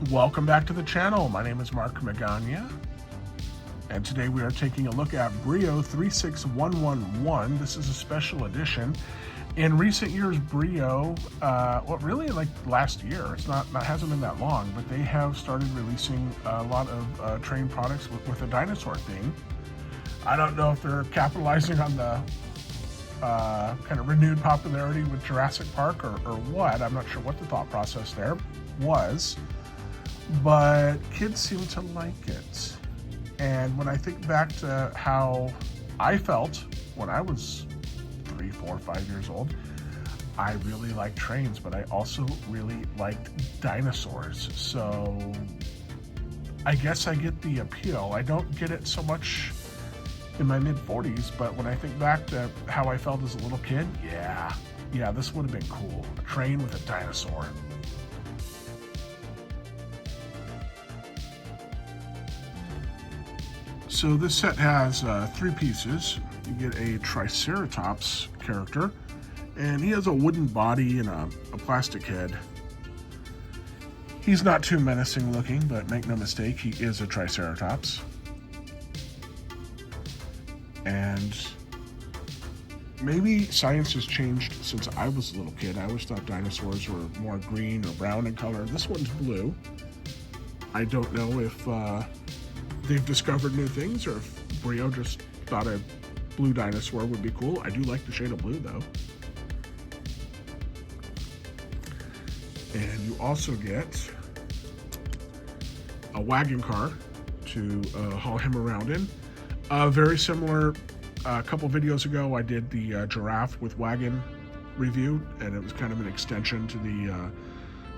Welcome back to the channel. My name is Mark Magana, and today we are taking a look at BRIO 36111. This is a special edition. In recent years, BRIO, really like last year, hasn't been that long, but they have started releasing a lot of train products with a dinosaur theme. I don't know if they're capitalizing on the kind of renewed popularity with Jurassic Park or what. I'm not sure what the thought process there was, but kids seem to like it. And when I think back to how I felt when I was 3, 4, 5 years old, I really liked trains, but I also really liked dinosaurs. So I guess I get the appeal. I don't get it so much in my mid-40s, but when I think back to how I felt as a little kid, yeah, this would have been cool. A train with a dinosaur. So this set has 3 pieces. You get a Triceratops character, and he has a wooden body and a plastic head. He's not too menacing looking, but make no mistake, he is a Triceratops. And maybe science has changed since I was a little kid. I always thought dinosaurs were more green or brown in color. This one's blue. I don't know if they've discovered new things or if BRIO just thought a blue dinosaur would be cool. I do like the shade of blue though. And you also get a wagon car to haul him around in. Very similar, a couple videos ago I did the giraffe with wagon review, and it was kind of an extension to the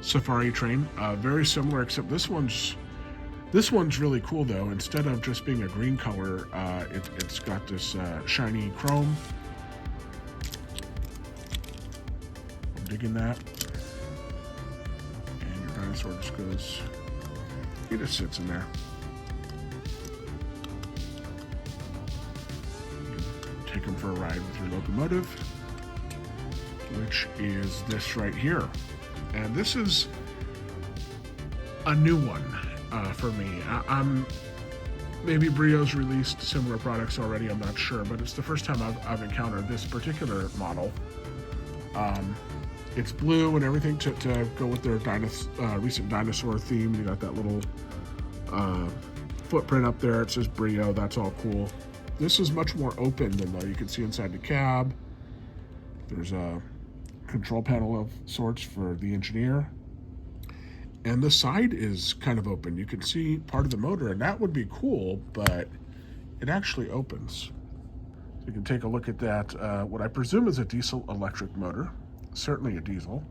safari train. Very similar, except this one's really cool though. Instead of just being a green color, it's got this shiny chrome. I'm digging that. And your dinosaur just goes, he just sits in there. Take him for a ride with your locomotive, which is this right here. And this is a new one for me. Maybe BRIO's released similar products already, I'm not sure, but it's the first time I've encountered this particular model. It's blue and everything to go with their recent dinosaur theme. You got that little footprint up there. It says BRIO, that's all cool. This is much more open than though. You can see inside the cab. There's a control panel of sorts for the engineer. And the side is kind of open. You can see part of the motor, and that would be cool, but it actually opens. So you can take a look at that. What I presume is a diesel electric motor. Certainly a diesel.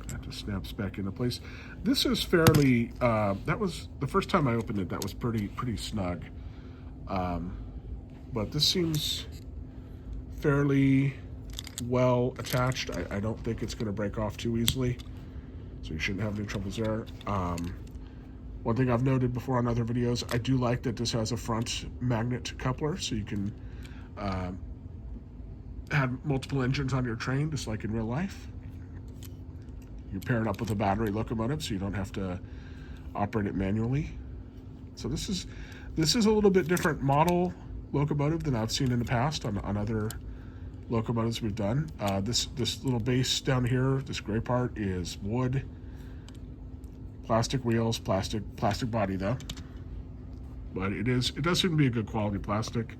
That just snaps back into place. This is fairly, that was, the first time I opened it, that was pretty snug. But this seems fairly well attached. I don't think it's going to break off too easily, so you shouldn't have any troubles there. One thing I've noted before on other videos, I do like that this has a front magnet coupler, so you can have multiple engines on your train, just like in real life. You pair it up with a battery locomotive, so you don't have to operate it manually. So this is a little bit different model locomotive than I've seen in the past on other locomotives we've done. This little base down here, this gray part, is wood, plastic wheels, plastic body though. But it does seem to be a good quality plastic.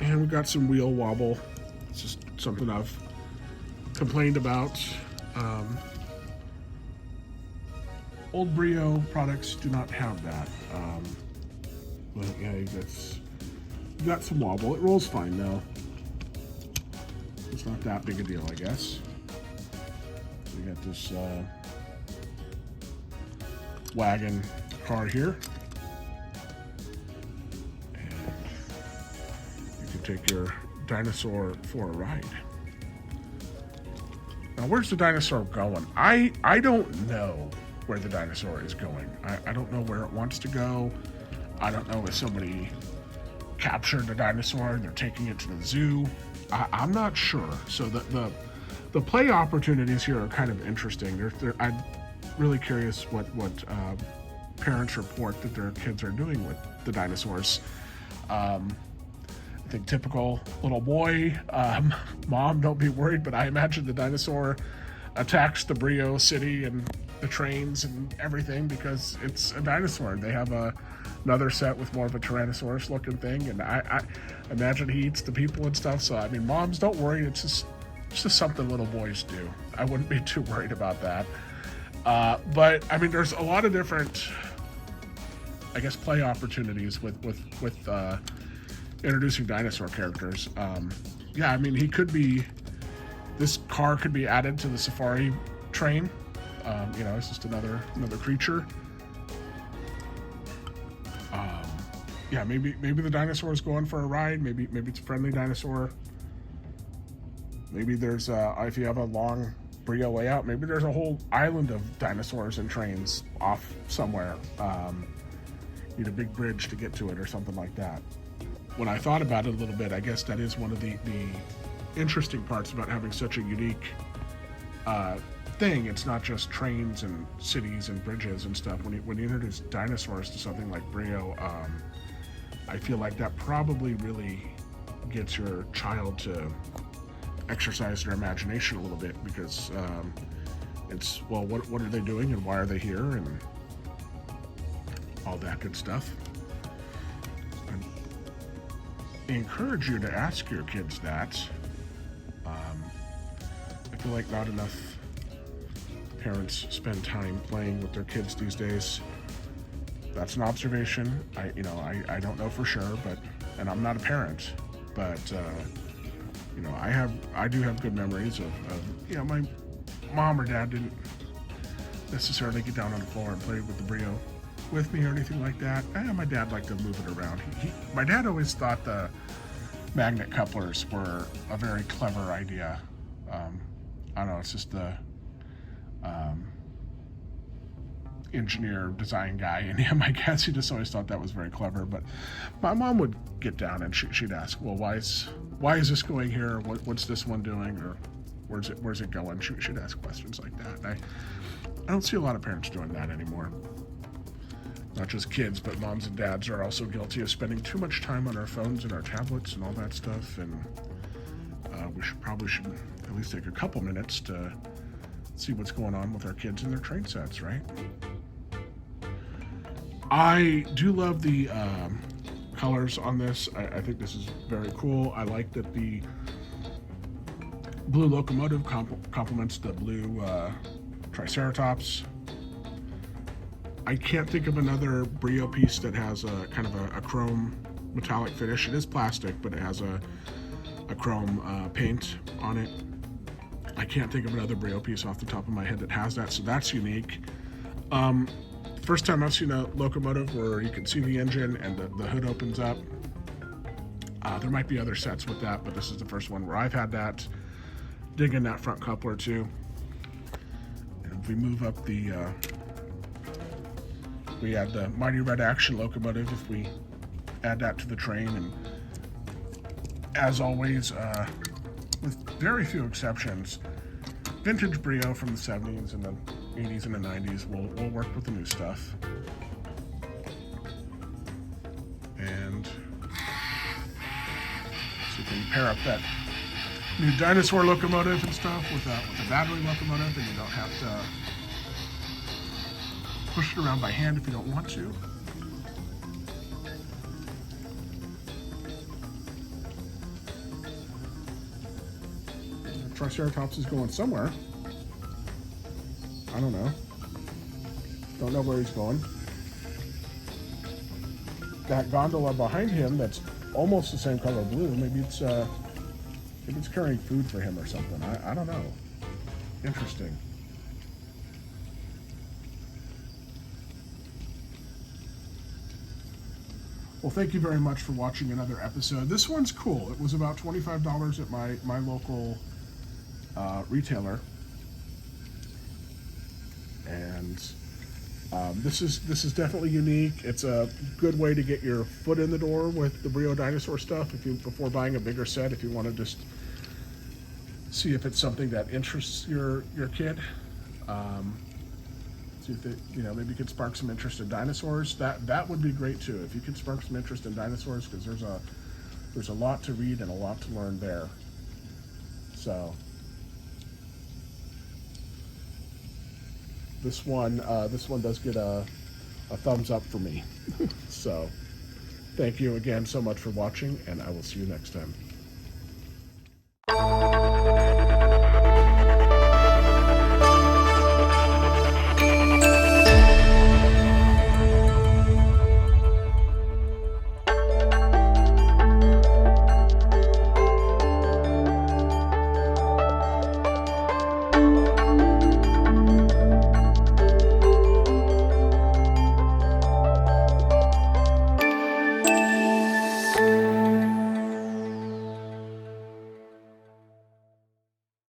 And we've got some wheel wobble. It's just something I've complained about. Old BRIO products do not have that. But yeah, you got some wobble. It rolls fine though. It's not that big a deal, I guess. We got this wagon car here. And you can take your dinosaur for a ride. Now, where's the dinosaur going? I don't know where the dinosaur is going. I don't know where it wants to go. I don't know if somebody captured the dinosaur and they're taking it to the zoo. I'm not sure. So the The play opportunities here are kind of interesting. I'm really curious what parents report that their kids are doing with the dinosaurs. I think typical little boy, mom, don't be worried, but I imagine the dinosaur attacks the BRIO city and the trains and everything because it's a dinosaur. They have another set with more of a Tyrannosaurus looking thing, and I imagine he eats the people and stuff. So I mean, moms, don't worry. It's just something little boys do. I wouldn't be too worried about that. But I mean, there's a lot of different, I guess, play opportunities with introducing dinosaur characters. Yeah, I mean, this car could be added to the safari train. It's just another creature. Yeah, maybe the dinosaur is going for a ride. Maybe it's a friendly dinosaur. Maybe there's if you have a long BRIO layout, maybe there's a whole island of dinosaurs and trains off somewhere. Need a big bridge to get to it or something like that. When I thought about it a little bit, I guess that is one of the interesting parts about having such a unique thing. It's not just trains and cities and bridges and stuff. When you introduce dinosaurs to something like BRIO, I feel like that probably really gets your child to exercise their imagination a little bit, because it's, well, what are they doing and why are they here and all that good stuff. I encourage you to ask your kids that. I feel like not enough parents spend time playing with their kids these days. That's an observation. I don't know for sure, and I'm not a parent, but I do have good memories of my mom or dad didn't necessarily get down on the floor and play with the BRIO with me or anything like that. My dad liked to move it around. My dad always thought the magnet couplers were a very clever idea. I don't know, it's just the engineer design guy in him, I guess. He just always thought that was very clever. But my mom would get down and she'd ask, well, why is this going here? What's this one doing? Or where's it going? She'd ask questions like that. And I don't see a lot of parents doing that anymore. Not just kids, but moms and dads are also guilty of spending too much time on our phones and our tablets and all that stuff. And we should at least take a couple minutes to see what's going on with our kids and their train sets, right? I do love the colors on this. I think this is very cool. I like that the blue locomotive complements the blue Triceratops. I can't think of another BRIO piece that has a kind of a chrome metallic finish. It is plastic, but it has a chrome paint on it. I can't think of another BRIO piece off the top of my head that has that, so that's unique. First time I've seen a locomotive where you can see the engine and the hood opens up. There might be other sets with that, but this is the first one where I've had that. Dig in that front coupler too. And if we move up we add the Mighty Red Action locomotive if we add that to the train. And as always, with very few exceptions, vintage BRIO from the 70s and the 80s and the 90s will work with the new stuff. And so you can pair up that new dinosaur locomotive and stuff with a battery locomotive, and you don't have to push it around by hand if you don't want to. Triceratops is going somewhere. I don't know. Don't know where he's going. That gondola behind him that's almost the same color blue, maybe it's carrying food for him or something. I don't know. Interesting. Well, thank you very much for watching another episode. This one's cool. It was about $25 at my local retailer, and this is definitely unique. It's a good way to get your foot in the door with the BRIO dinosaur stuff before buying a bigger set. If you want to just see if it's something that interests your kid. See if it, maybe you could spark some interest in dinosaurs. That would be great too. If you could spark some interest in dinosaurs, because there's a lot to read and a lot to learn there. So this one does get a thumbs up for me. So thank you again so much for watching, and I will see you next time.